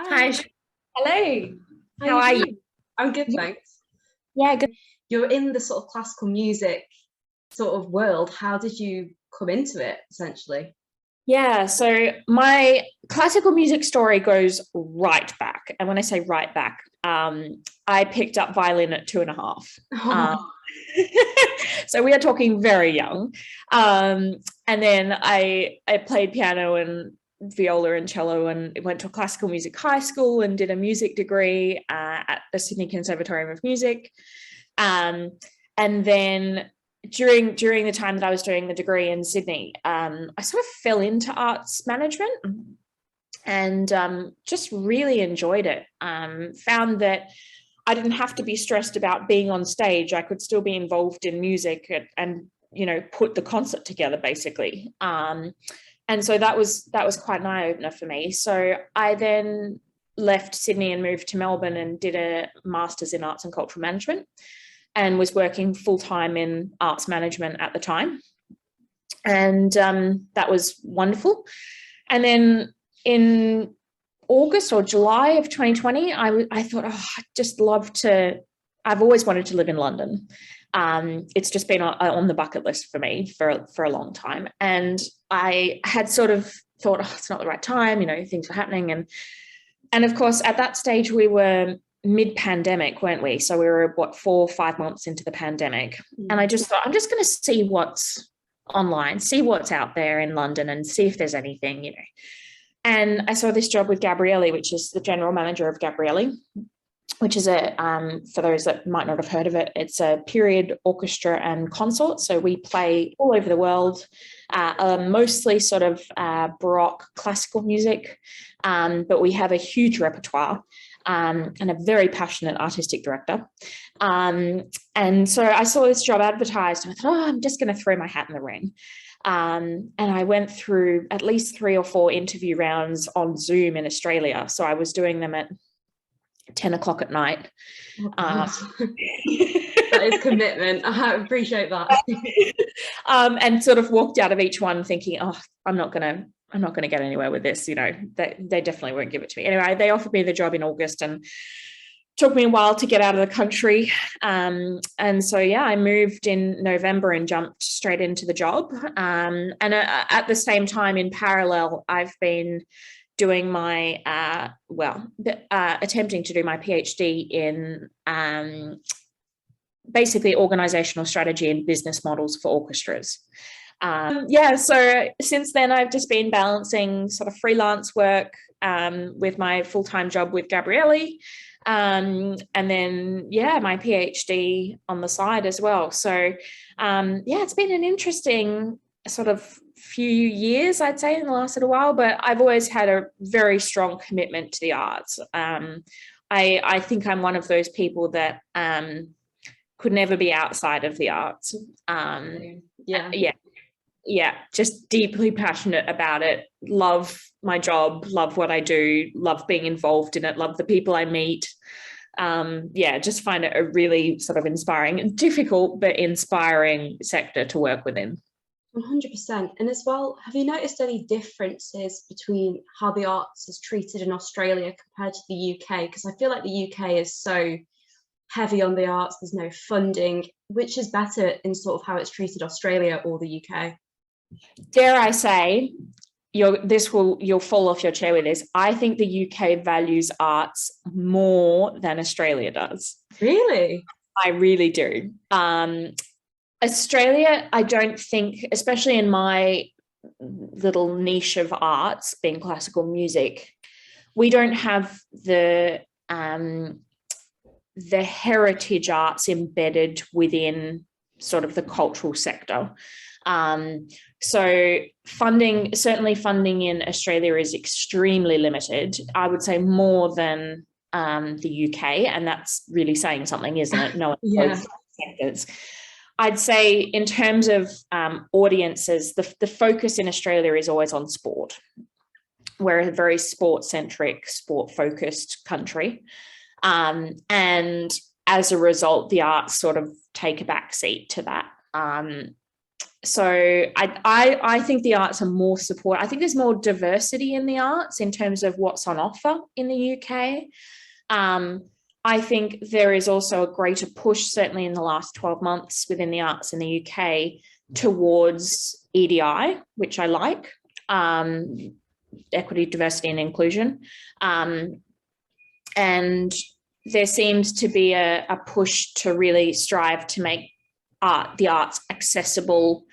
Hi. Hi. Hello. How How you are you? doing? I'm good, thanks. Yeah, good. You're in the sort of classical music sort of world. How did you come into it, essentially? Yeah, so my classical music story goes right back. And when I say right back, I picked up violin at 2.5. Um, Oh, so we are talking very young. And then I played piano and viola and cello and went to a classical music high school and did a music degree at the Sydney Conservatorium of Music. Um, and then during the time that I was doing the degree in Sydney, I sort of fell into arts management and just really enjoyed it. Found that I didn't have to be stressed about being on stage. I could still be involved in music and put the concert together basically. And so that was quite an eye opener for me. So I then left Sydney and moved to Melbourne and did a master's in arts and cultural management and was working full time in arts management at the time. And that was wonderful. And then in August or July of 2020, I thought, oh, I'd just love to. I've always wanted to live in London. It's just been on the bucket list for me for a long time. And I had sort of thought, oh, it's not the right time, things were happening. And of course, at that stage, we were mid-pandemic, weren't we? So we were, 4 or 5 months into the pandemic. And I mm. just thought, I'm just going to see what's online, see what's out there in London and see if there's anything. And I saw this job with Gabrieli, which is the general manager of Gabrieli, which is for those that might not have heard of it, it's a period orchestra and consort. So we play all over the world, mostly sort of Baroque classical music, but we have a huge repertoire. And a very passionate artistic director. And so I saw this job advertised and I thought, oh, I'm just going to throw my hat in the ring. And I went through at least 3 or 4 interview rounds on Zoom in Australia. So I was doing them at 10 o'clock at night. Oh God. That is commitment. I appreciate that. And sort of walked out of each one thinking, oh, I'm not gonna get anywhere with this. They definitely won't give it to me. Anyway, they offered me the job in August and took me a while to get out of the country. And so, yeah, I moved in November and jumped straight into the job. And at the same time, in parallel, I've been doing my, attempting to do my PhD in basically organizational strategy and business models for orchestras. So since then, I've just been balancing sort of freelance work with my full-time job with Gabrieli. And then, my PhD on the side as well. So, it's been an interesting sort of few years, I'd say, in the last little while, but I've always had a very strong commitment to the arts. I think I'm one of those people that could never be outside of the arts. Yeah. Yeah, just deeply passionate about it. Love my job, love what I do, love being involved in it, love the people I meet. Just find it a really sort of inspiring, difficult, but inspiring sector to work within. 100%. And as well, have you noticed any differences between how the arts is treated in Australia compared to the UK? Because I feel like the UK is so heavy on the arts, there's no funding. Which is better in sort of how it's treated, Australia or the UK? Dare I say, you'll fall off your chair with this. I think the UK values arts more than Australia does. Really? I really do. Australia, I don't think, especially in my little niche of arts, being classical music, we don't have the heritage arts embedded within sort of the cultural sector. So certainly funding in Australia is extremely limited. I would say more than the UK, and that's really saying something, isn't it? No, Yeah. sectors. I'd say in terms of audiences, the focus in Australia is always on sport. We're a very sport-centric, sport-focused country. And as a result, the arts sort of take a back seat to that. So I think the arts are more support. I think there's more diversity in the arts in terms of what's on offer in the UK. I think there is also a greater push, certainly in the last 12 months within the arts in the UK, towards EDI, which I like, equity, diversity and inclusion. And there seems to be a push to really strive to make the arts accessible,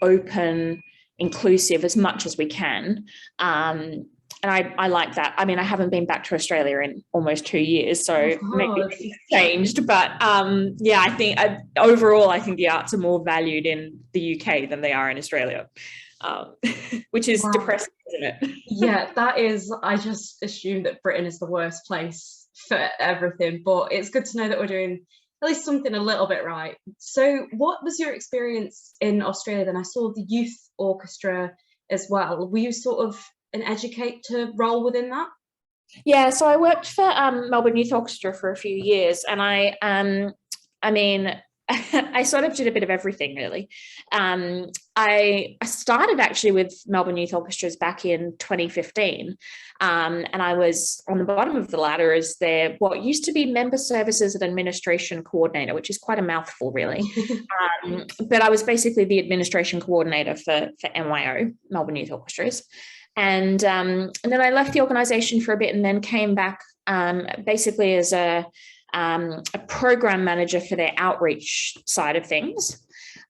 open, inclusive as much as we can. And I like that. I mean, I haven't been back to Australia in almost 2 years, so maybe it's changed. But yeah, I think overall, I think the arts are more valued in the UK than they are in Australia, which is depressing, isn't it? Yeah, that is. I just assume that Britain is the worst place for everything, but it's good to know that we're doing at least something a little bit right. So what was your experience in Australia then? I saw the youth orchestra as well. Were you sort of an educator role within that? Yeah, so I worked for Melbourne Youth Orchestra for a few years, and I mean, I sort of did a bit of everything, really. I started actually with Melbourne Youth Orchestras back in 2015, and I was on the bottom of the ladder as their what used to be Member Services and Administration Coordinator, which is quite a mouthful, really. But I was basically the administration coordinator for MYO, Melbourne Youth Orchestras. And then I left the organisation for a bit and then came back basically as a program manager for their outreach side of things.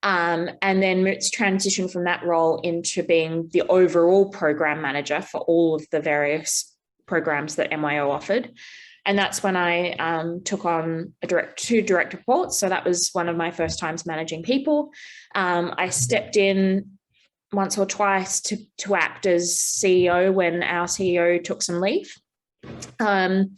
And then it's transitioned from that role into being the overall program manager for all of the various programs that MYO offered. And that's when I took on two direct reports. So that was one of my first times managing people. I stepped in once or twice to act as CEO when our CEO took some leave. And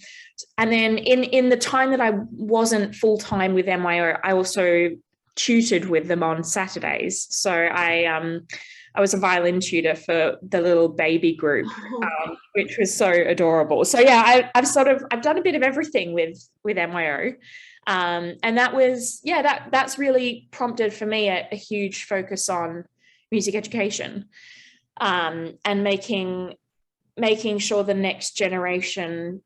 then in the time that I wasn't full-time with MYO, I also tutored with them on Saturdays. So I was a violin tutor for the little baby group, which was so adorable. So yeah, I've done a bit of everything with MYO. And that was, yeah, that's really prompted for me a huge focus on music education, and making sure the next generation,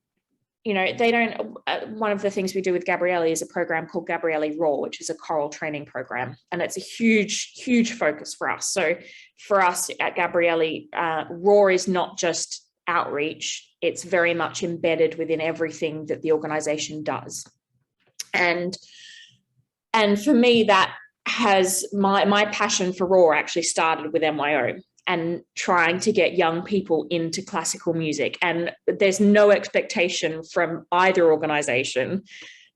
you know, they don't, one of the things we do with Gabrieli is a program called Gabrieli Roar, which is a choral training program. And it's a huge focus for us. So for us at Gabrieli, Roar is not just outreach, it's very much embedded within everything that the organization does. And for me, that has my passion for Roar actually started with MYO and trying to get young people into classical music. And there's no expectation from either organization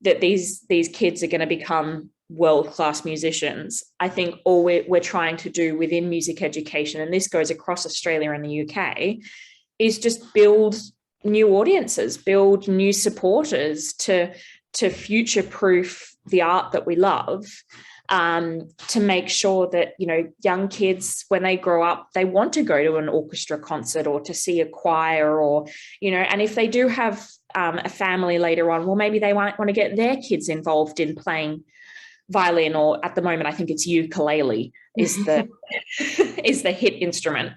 that these kids are going to become world-class musicians. I think all we're trying to do within music education, and this goes across Australia and the UK, is just build new audiences, build new supporters to future-proof the art that we love. To make sure that, you know, young kids, when they grow up, they want to go to an orchestra concert or to see a choir, or, you know, and if they do have a family later on, well, maybe they might want to get their kids involved in playing violin, or at the moment, I think it's ukulele is the is the hit instrument.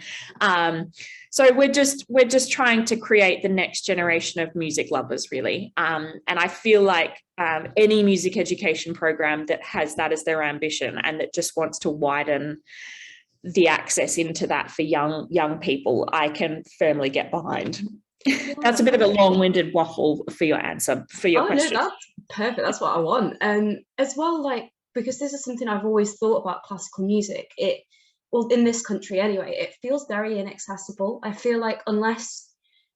So we're just trying to create the next generation of music lovers, really. And I feel like any music education program that has that as their ambition and that just wants to widen the access into that for young people, I can firmly get behind. That's a bit of a long-winded waffle for your answer, for your question. No, that's perfect. That's what I want. And as well, like, because this is something I've always thought about classical music. Well, in this country anyway, it feels very inaccessible. I feel like unless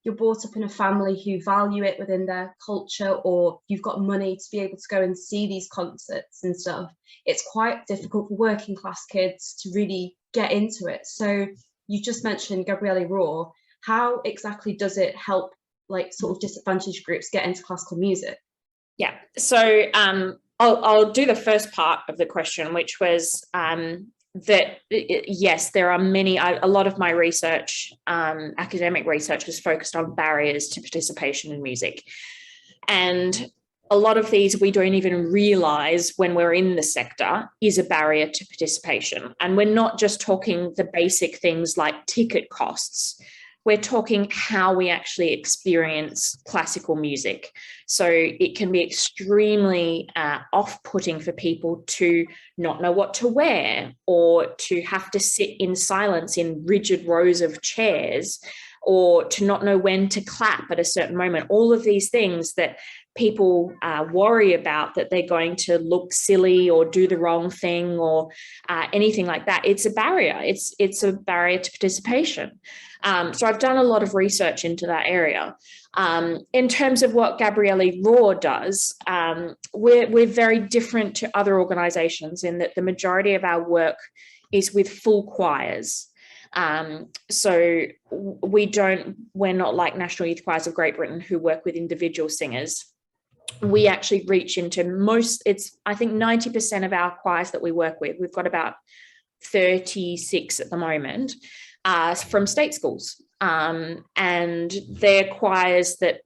you're brought up in a family who value it within their culture, or you've got money to be able to go and see these concerts and stuff, it's quite difficult for working class kids to really get into it. So you just mentioned Gabrieli Roar. How exactly does it help, like, sort of disadvantaged groups get into classical music? Yeah, so I'll do the first part of the question, which was that yes, there are a lot of my research, academic research, was focused on barriers to participation in music, and a lot of these we don't even realize when we're in the sector is a barrier to participation. And we're not just talking the basic things like ticket costs. We're talking how we actually experience classical music. So it can be extremely off-putting for people to not know what to wear, or to have to sit in silence in rigid rows of chairs, or to not know when to clap at a certain moment. All of these things that people worry about, that they're going to look silly or do the wrong thing or anything like that. It's a barrier. It's a barrier to participation. So I've done a lot of research into that area. In terms of what Gabrieli Roar does, we're very different to other organisations in that the majority of our work is with full choirs. So we're not like National Youth Choirs of Great Britain, who work with individual singers. We actually reach into I think 90% of our choirs that we work with, we've got about 36 at the moment, from state schools. And they're choirs that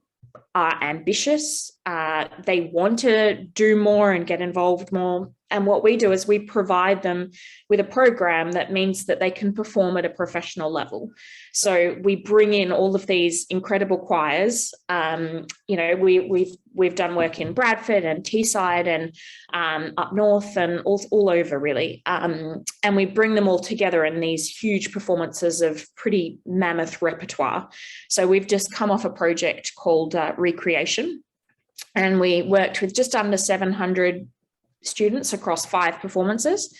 are ambitious. They want to do more and get involved more. And what we do is we provide them with a program that means that they can perform at a professional level. So we bring in all of these incredible choirs. We've done work in Bradford and Teesside and up north and all over really. And we bring them all together in these huge performances of pretty mammoth repertoire. So we've just come off a project called Recreation, and we worked with just under 700 students across 5 performances.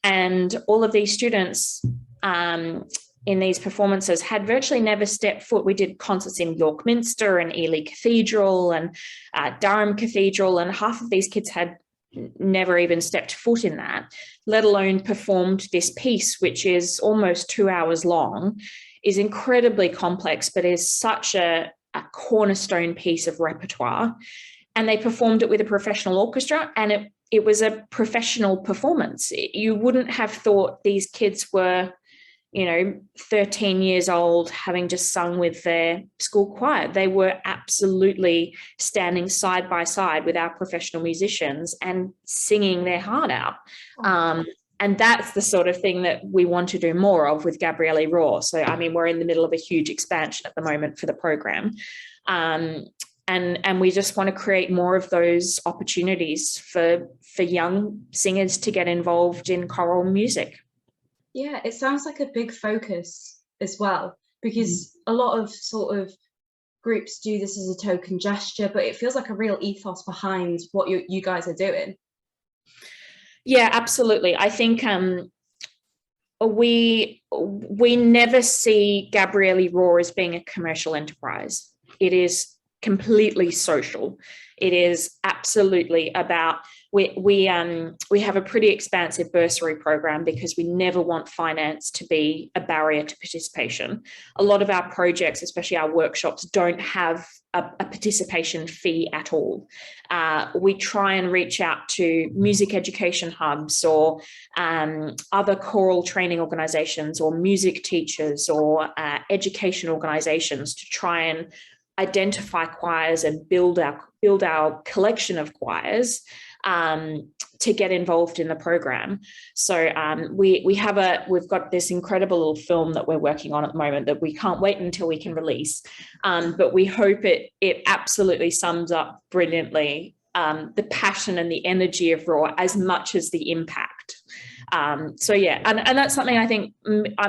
And all of these students in these performances had virtually never stepped foot. We did concerts in York Minster and Ely Cathedral and Durham Cathedral, and half of these kids had never even stepped foot in that, let alone performed this piece, which is almost 2 hours long, is incredibly complex, but is such a cornerstone piece of repertoire. And they performed it with a professional orchestra, and it was a professional performance. You wouldn't have thought these kids were, 13 years old, having just sung with their school choir. They were absolutely standing side by side with our professional musicians and singing their heart out. And that's the sort of thing that we want to do more of with Gabrieli Roar. So, we're in the middle of a huge expansion at the moment for the program. And we just want to create more of those opportunities for young singers to get involved in choral music. Yeah, it sounds like a big focus as well, because a lot of sort of groups do this as a token gesture, but it feels like a real ethos behind what you guys are doing. Yeah, absolutely. I think we never see Gabrieli Roar as being a commercial enterprise. It is completely social. It is absolutely about, we have a pretty expansive bursary program because we never want finance to be a barrier to participation. A lot of our projects, especially our workshops, don't have a participation fee at all. We try and reach out to music education hubs or other choral training organizations or music teachers or education organizations to try and identify choirs and build our collection of choirs to get involved in the program. So we've got this incredible little film that we're working on at the moment that we can't wait until we can release. But we hope it absolutely sums up brilliantly the passion and the energy of Roar as much as the impact. So yeah, and that's something I think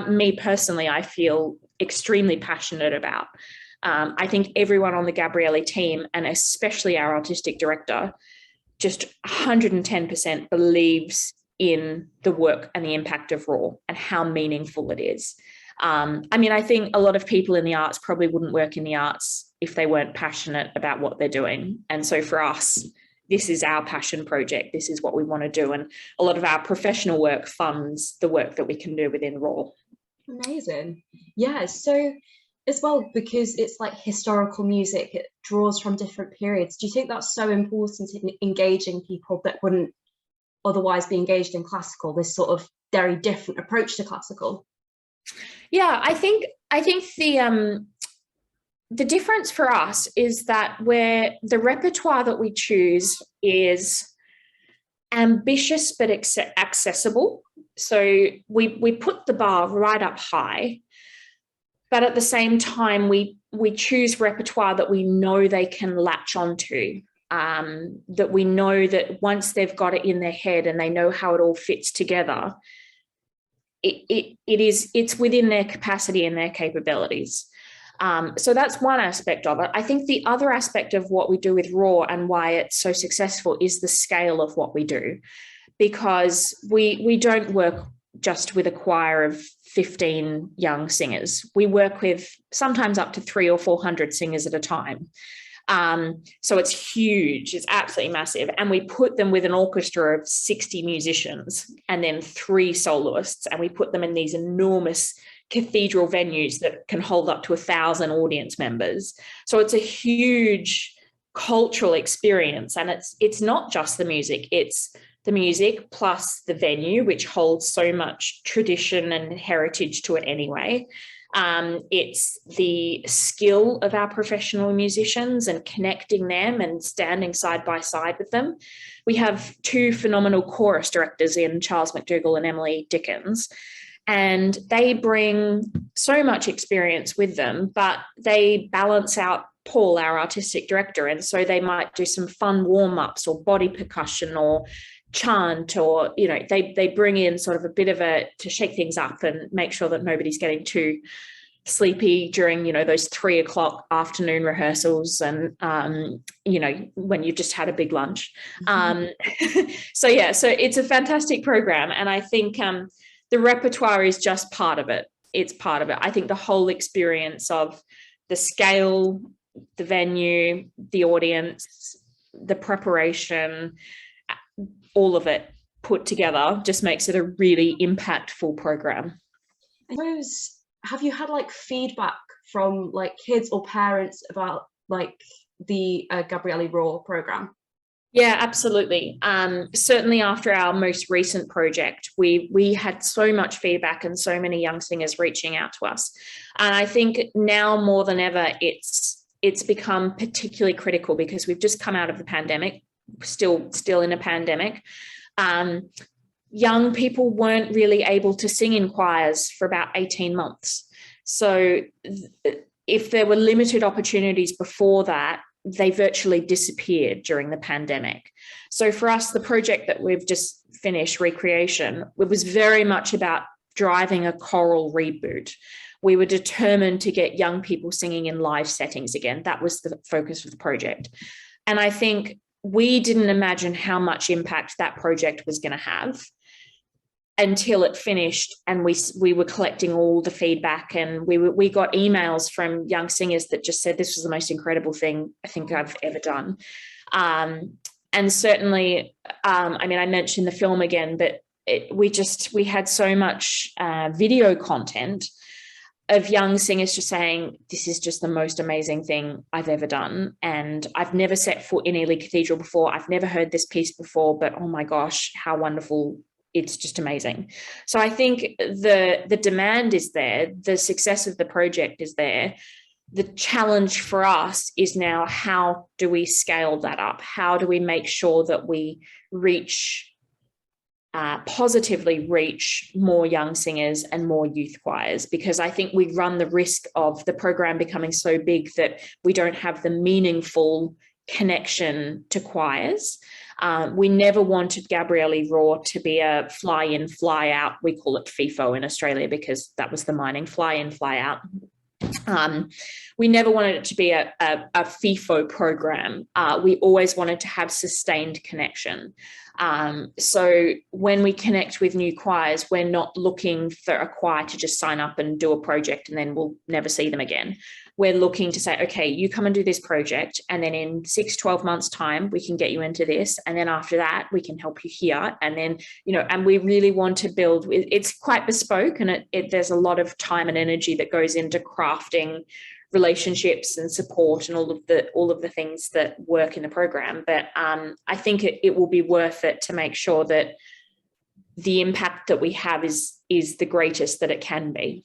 me personally, I feel extremely passionate about. I think everyone on the Gabrieli team, and especially our artistic director, just 110% believes in the work and the impact of Roar and how meaningful it is. I think a lot of people in the arts probably wouldn't work in the arts if they weren't passionate about what they're doing. And so for us, this is our passion project. This is what we want to do. And a lot of our professional work funds the work that we can do within Roar. Amazing. Yeah, so as well, because it's like historical music, it draws from different periods. Do you think that's so important in engaging people that wouldn't otherwise be engaged in classical, this sort of very different approach to classical? Yeah, I think the difference for us is that where the repertoire that we choose is ambitious but accessible. So we put the bar right up high, but at the same time, we choose repertoire that we know they can latch onto, that we know that once they've got it in their head and they know how it all fits together, it's within their capacity and their capabilities. So that's one aspect of it. I think the other aspect of what we do with Raw and why it's so successful is the scale of what we do, because we don't work just with a choir of 15 young singers. We work with sometimes up to 300 or 400 singers at a time. So it's huge, it's absolutely massive. And we put them with an orchestra of 60 musicians and then 3 soloists, and we put them in these enormous cathedral venues that can hold up to 1,000 audience members. So it's a huge cultural experience, and it's not just the music, it's the music plus the venue, which holds so much tradition and heritage to it anyway. It's the skill of our professional musicians and connecting them and standing side by side with them. We have 2 phenomenal chorus directors in Charles McDougall and Emily Dickens, and they bring so much experience with them, but they balance out Paul, our artistic director, and so they might do some fun warm-ups or body percussion or chant, or they bring in sort of a bit of to shake things up and make sure that nobody's getting too sleepy during those 3 o'clock afternoon rehearsals and when you've just had a big lunch. So it's a fantastic program, and I think the repertoire is just part of it. It's part of it. I think the whole experience of the scale, the venue, the audience, the preparation, all of it put together just makes it a really impactful program. I suppose, have you had feedback from kids or parents about the Gabrieli Roar program? Yeah, absolutely. Certainly after our most recent project, we had so much feedback and so many young singers reaching out to us. And I think now more than ever, it's become particularly critical because we've just come out of the pandemic, still in a pandemic. Young people weren't really able to sing in choirs for about 18 months. So if there were limited opportunities before that, they virtually disappeared during the pandemic. So for us, the project that we've just finished, Recreation, it was very much about driving a choral reboot. We were determined to get young people singing in live settings again. That was the focus of the project. And I think we didn't imagine how much impact that project was going to have until it finished, and we were collecting all the feedback, and we got emails from young singers that just said this was the most incredible thing I think I've ever done. And certainly, I mentioned the film again, but we had so much video content of young singers just saying, this is just the most amazing thing I've ever done. And I've never set foot in Ely Cathedral before. I've never heard this piece before, but oh my gosh, how wonderful. It's just amazing. So I think the demand is there. The success of the project is there. The challenge for us is now, how do we scale that up? How do we make sure that we positively reach more young singers and more youth choirs? Because I think we run the risk of the program becoming so big that we don't have the meaningful connection to choirs. We never wanted Gabrieli Roar to be a fly-in, fly-out. We call it FIFO in Australia because that was the mining, fly-in, fly-out. We never wanted it to be a FIFO program. We always wanted to have sustained connection. So when we connect with new choirs, we're not looking for a choir to just sign up and do a project and then we'll never see them again. We're looking to say, okay, you come and do this project, and then in 6-12 months time, we can get you into this. And then after that, we can help you here. And then, and we really want to build, it's quite bespoke, and there's a lot of time and energy that goes into crafting relationships and support and all of the things that work in the program. But I think it will be worth it to make sure that the impact that we have is the greatest that it can be.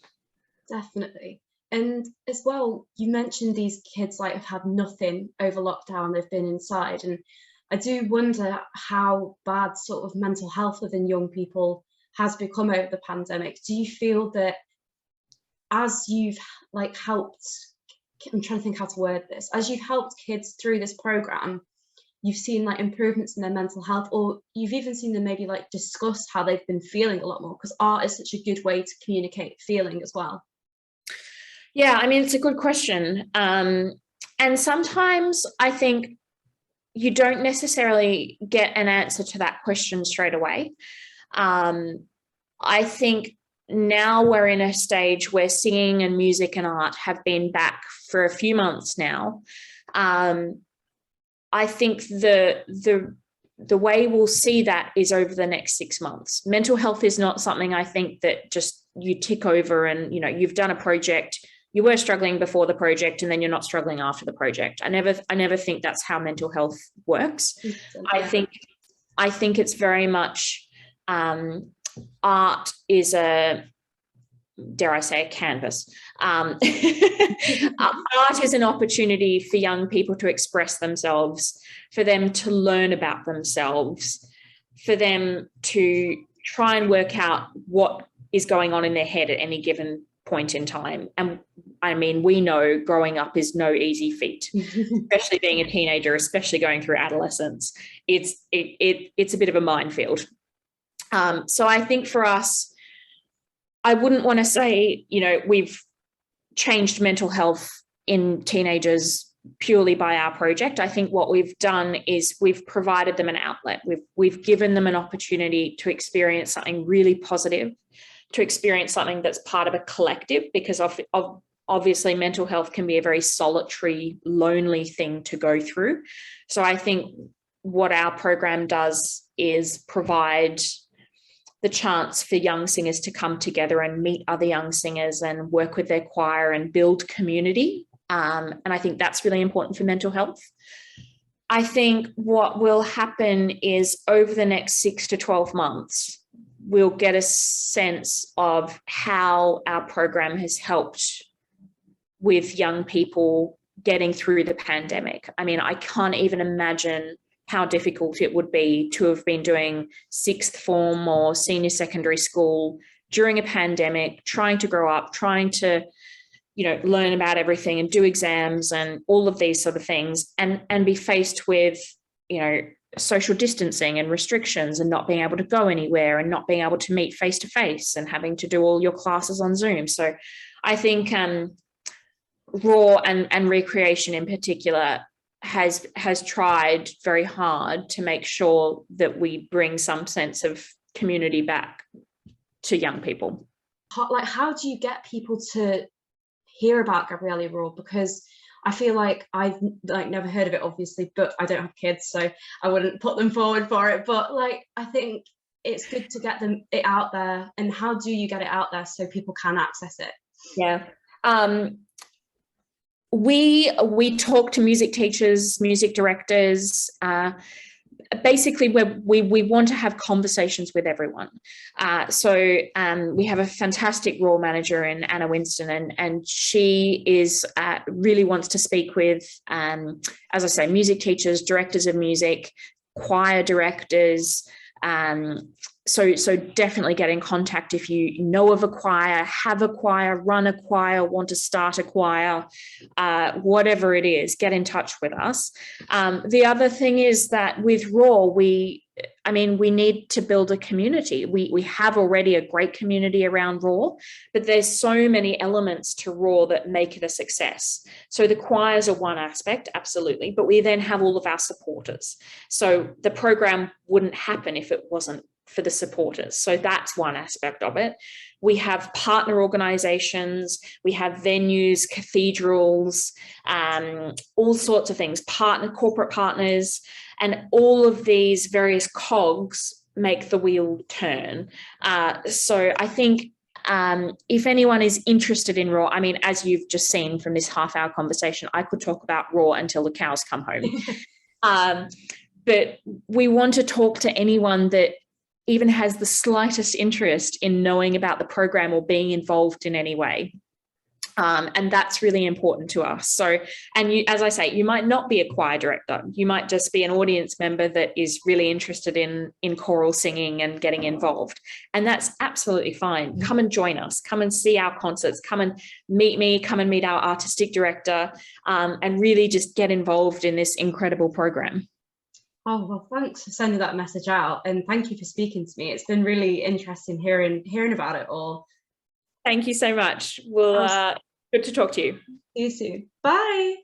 Definitely. And as well, you mentioned these kids like have had nothing over lockdown, they've been inside. And I do wonder how bad sort of mental health within young people has become over the pandemic. Do you feel that as you've like helped, I'm trying to think how to word this, as you've helped kids through this program, you've seen like improvements in their mental health, or you've even seen them maybe like discuss how they've been feeling a lot more, because art is such a good way to communicate feeling as well? Yeah, I mean, it's a good question. And sometimes I think you don't necessarily get an answer to that question straight away. I think now we're in a stage where singing and music and art have been back for a few months now. I think the way we'll see that is over the next 6 months. Mental health is not something I think that just you tick over and, you know, you've done a project, you were struggling before the project and then you're not struggling after the project. I never think that's how mental health works. I think it's very much art is a, dare I say, a canvas. Art is an opportunity for young people to express themselves, for them to learn about themselves, for them to try and work out what is going on in their head at any given point in time. And I mean, we know growing up is no easy feat, especially being a teenager, especially going through adolescence. It's a bit of a minefield. So I think for us, I wouldn't want to say, you know, we've changed mental health in teenagers purely by our project. I think what we've done is we've provided them an outlet. We've given them an opportunity to experience something really positive, to experience something that's part of a collective, because obviously mental health can be a very solitary, lonely thing to go through. So I think what our program does is provide the chance for young singers to come together and meet other young singers and work with their choir and build community. And I think that's really important for mental health. I think what will happen is over the next 6 to 12 months, we'll get a sense of how our program has helped with young people getting through the pandemic. I mean, I can't even imagine how difficult it would be to have been doing sixth form or senior secondary school during a pandemic, trying to grow up, trying to, you know, learn about everything and do exams and all of these sort of things, and be faced with, you know, social distancing and restrictions and not being able to go anywhere and not being able to meet face to face and having to do all your classes on Zoom. So I think Raw and Recreation in particular has tried very hard to make sure that we bring some sense of community back to young people. How do you get people to hear about Gabrieli Roar? Because I feel like I've never heard of it, obviously, but I don't have kids, so I wouldn't put them forward for it. But I think it's good to get it out there. And how do you get it out there so people can access it? Yeah. We talk to music teachers, music directors, basically we want to have conversations with everyone. So we have a fantastic Raw manager in Anna Winston, and she really wants to speak with, as I say, music teachers, directors of music, choir directors. So definitely get in contact if you know of a choir, have a choir, run a choir, want to start a choir, whatever it is, get in touch with us. The other thing is that with Raw, we need to build a community. We have already a great community around Raw, but there's so many elements to Raw that make it a success. So the choirs are one aspect, absolutely, but we then have all of our supporters. So the program wouldn't happen if it wasn't for the supporters. So that's one aspect of it. We have partner organizations, we have venues, cathedrals, all sorts of things, corporate partners, and all of these various cogs make the wheel turn. So I think if anyone is interested in Raw, I mean, as you've just seen from this half-hour conversation, I could talk about Raw until the cows come home. But we want to talk to anyone that even has the slightest interest in knowing about the program or being involved in any way. And that's really important to us. So, and you, as I say, you might not be a choir director. You might just be an audience member that is really interested in choral singing and getting involved. And that's absolutely fine. Come and join us. Come and see our concerts. Come and meet me. Come and meet our artistic director, and really just get involved in this incredible program. Oh, well, thanks for sending that message out. And thank you for speaking to me. It's been really interesting hearing about it all. Thank you so much. Well, good to talk to you. See you soon. Bye.